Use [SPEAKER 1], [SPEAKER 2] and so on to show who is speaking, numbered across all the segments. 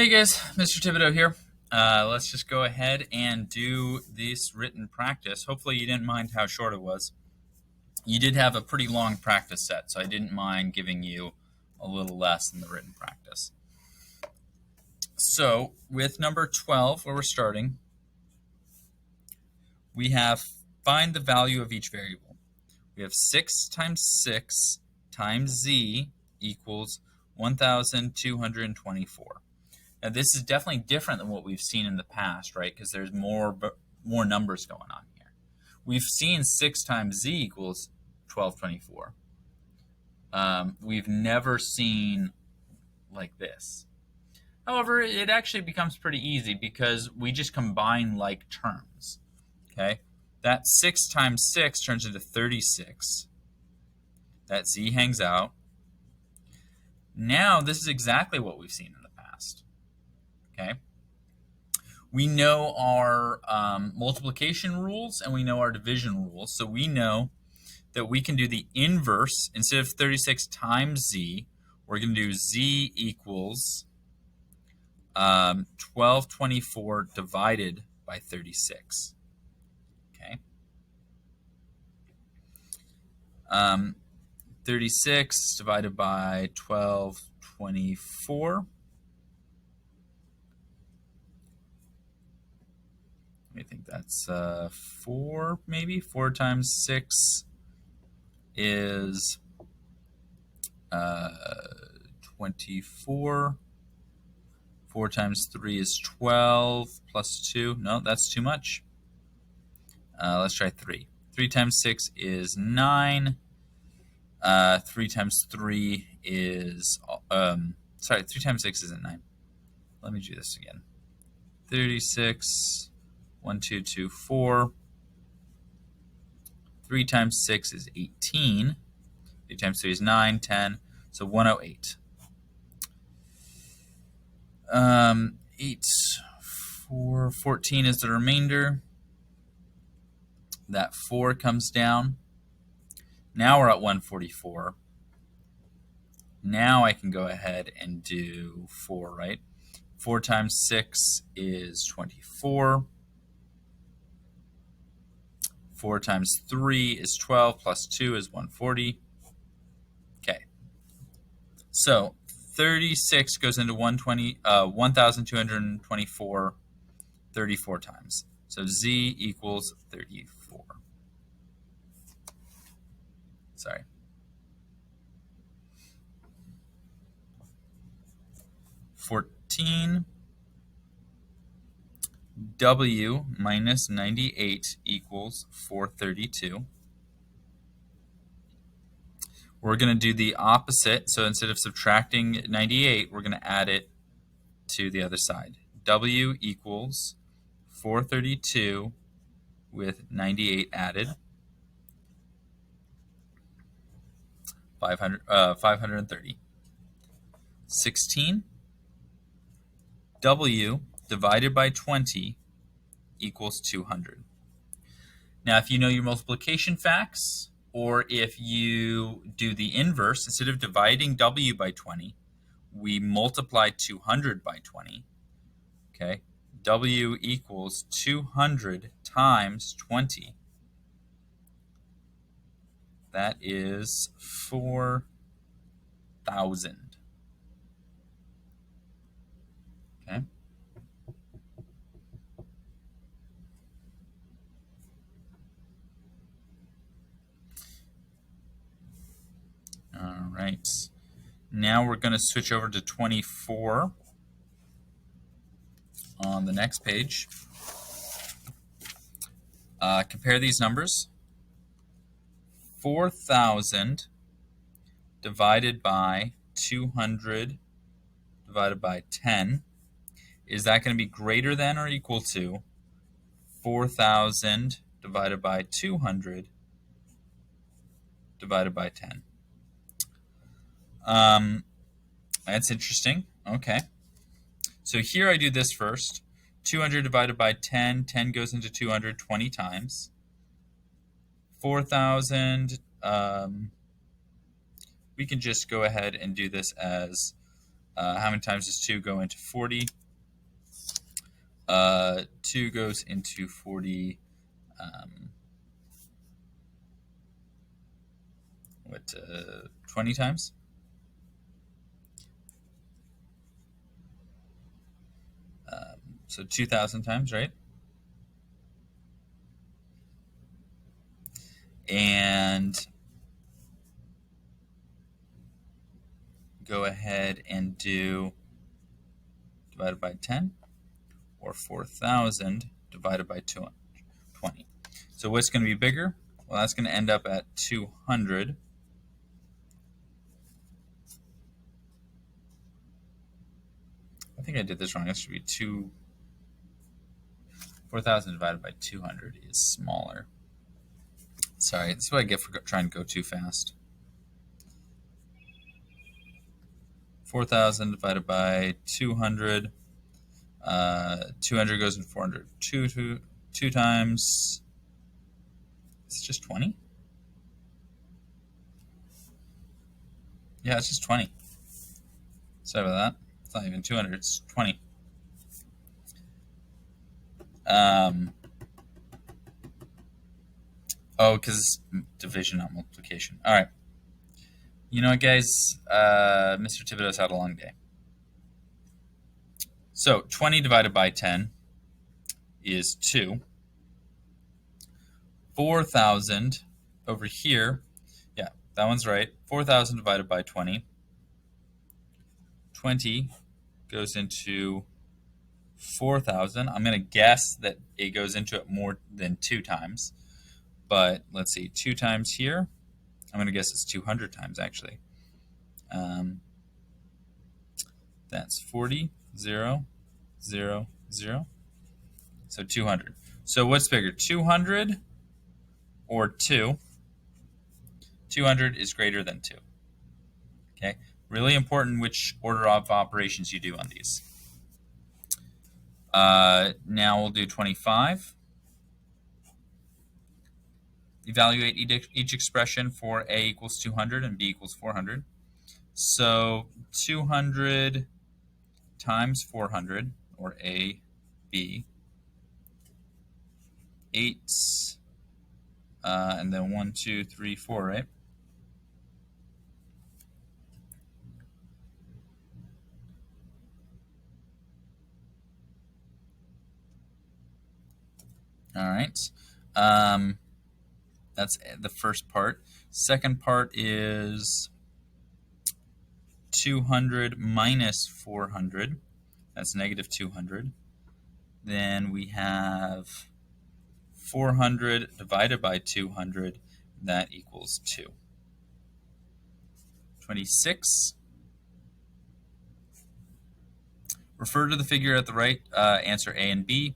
[SPEAKER 1] Hey guys, Mr. Thibodeau here. Let's just go ahead and do this written practice. Hopefully you didn't mind how short it was. You did have a pretty long practice set, so I didn't mind giving you a little less in the written practice. So with number 12, where we're starting, we have find the value of each variable. We have 6 times 6 times z equals 1,224. Now this is definitely different than what we've seen in the past, right? Because there's more numbers going on here. We've seen 6 times z equals 1224. We've never seen like this. However, it actually becomes pretty easy because we just combine like terms. Okay, that 6 times 6 turns into 36. That z hangs out. Now this is exactly what we've seen in the past. Okay, we know our multiplication rules and we know our division rules. So we know that we can do the inverse. Instead of 36 times z, we're going to do z equals 1224 divided by 36. Okay. 36 divided by 1224. I think that's 4, maybe. 4 times 6 is 24. 4 times 3 is 12 plus 2. No, that's too much. Let's try 3. 3 times 6 is 9. 3 times 3 is... 3 times 6 isn't 9. Let me do this again. 36... 1, 2, 2, 4. 3 times 6 is 18. 3 times 3 is 9, 10. So 108. 8, 4, 14 is the remainder. That 4 comes down. Now we're at 144. Now I can go ahead and do 4, right? 4 times 6 is 24. 4 times 3 is 12, plus 2 is 140. Okay. So 36 goes into 1,224 34 times. So z equals 34. Sorry. W minus 98 equals 432. We're going to do the opposite. So instead of subtracting 98, we're going to add it to the other side. W equals 432 with 98 added. 530. 16. W divided by 20 equals 200. Now, if you know your multiplication facts, or if you do the inverse, instead of dividing W by 20, we multiply 200 by 20. Okay, W equals 200 times 20. That is 4,000. Okay. All right. Now we're going to switch over to 24 on the next page. Compare these numbers. 4,000 divided by 200 divided by 10. Is that going to be greater than or equal to 4,000 divided by 200 divided by 10? That's interesting. Okay. So here I do this first. 200 divided by 10. 10 goes into 200 20 times. 4,000. We can just go ahead and do this as How many times does 2 go into 40? 2 goes into 40, 20 times? So 2,000 times, right? And go ahead and do divided by 10, or 4,000 divided by 20. So what's going to be bigger? Well, that's going to end up at 200. I think I did this wrong. It should be 4,000 divided by 200 is smaller. Sorry, that's what I get for trying to go too fast. 4,000 divided by 200. 200 goes in 400. 2 times. It's just 20? Yeah, it's just 20. Sorry about that. It's not even 200. It's 20. Oh, because division, not multiplication. All right. You know what, guys? Mr. Thibodeau's had a long day. So 20 divided by 10 is 2. 4,000 over here. Yeah, that one's right. 4,000 divided by 20. 20 goes into 4,000. I'm going to guess that it goes into it more than 2 times. But let's see, 2 times here. I'm going to guess it's 200 times, actually. That's 40, 0, 0, 0. So 200. So what's bigger, 200 or 2? 200 is greater than 2. Okay, really important which order of operations you do on these. Now we'll do 25. Evaluate each expression for a equals 200 and b equals 400. So 200 times 400, or a, b, 8, and then 1, 2, 3, 4, right? All right. That's the first part. Second part is 200 minus 400. That's negative 200. Then we have 400 divided by 200. That equals 2. 26. Refer to the figure at the right, answer A and B.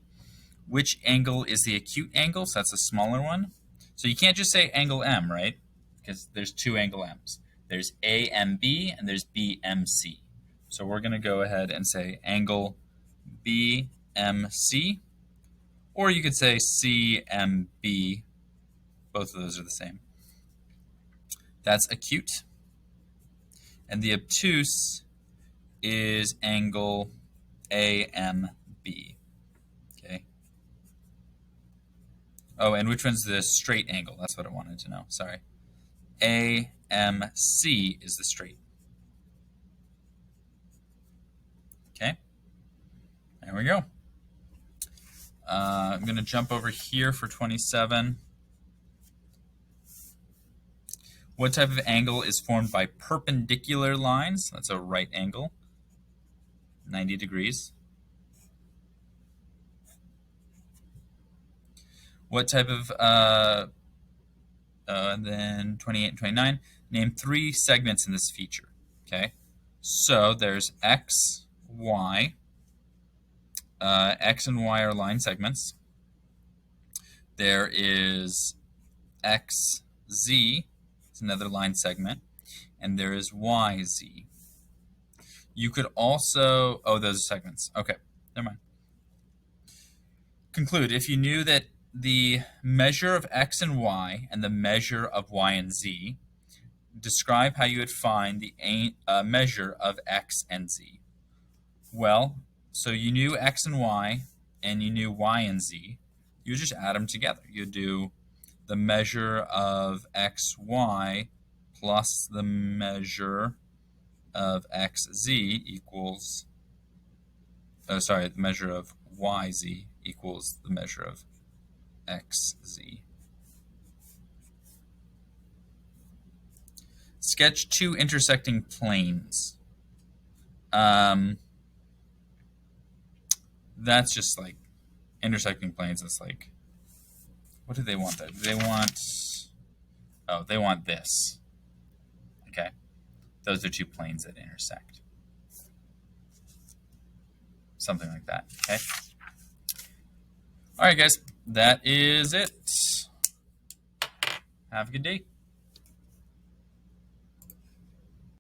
[SPEAKER 1] Which angle is the acute angle? So that's a smaller one. So you can't just say angle M, right? Because there's 2 angle M's. There's AMB and there's BMC. So we're going to go ahead and say angle BMC. Or you could say CMB. Both of those are the same. That's acute. And the obtuse is angle AMB. Okay. Oh, and which one's the straight angle? That's what I wanted to know. Sorry. AMC is the straight. Okay. There we go. I'm going to jump over here for 27. What type of angle is formed by perpendicular lines? That's a right angle, 90 degrees. What type of, then 28 and 29, name 3 segments in this feature, okay? So there's X, Y. X and Y are line segments. There is XZ, it's another line segment, and there is YZ. You could also, oh, those are segments. Okay, never mind. Conclude, if you knew that the measure of X and Y and the measure of Y and Z describe how you would find the measure of x and z. Well, so you knew x and y, and you knew y and z. You just add them together. You do the measure of xy plus the measure of xz equals, the measure of yz equals the measure of xz. Sketch two intersecting planes. That's just like intersecting planes. It's like, what do they want there? They want, oh, they want this. Okay, those are two planes that intersect. Something like that, okay? All right, guys, that is it. Have a good day.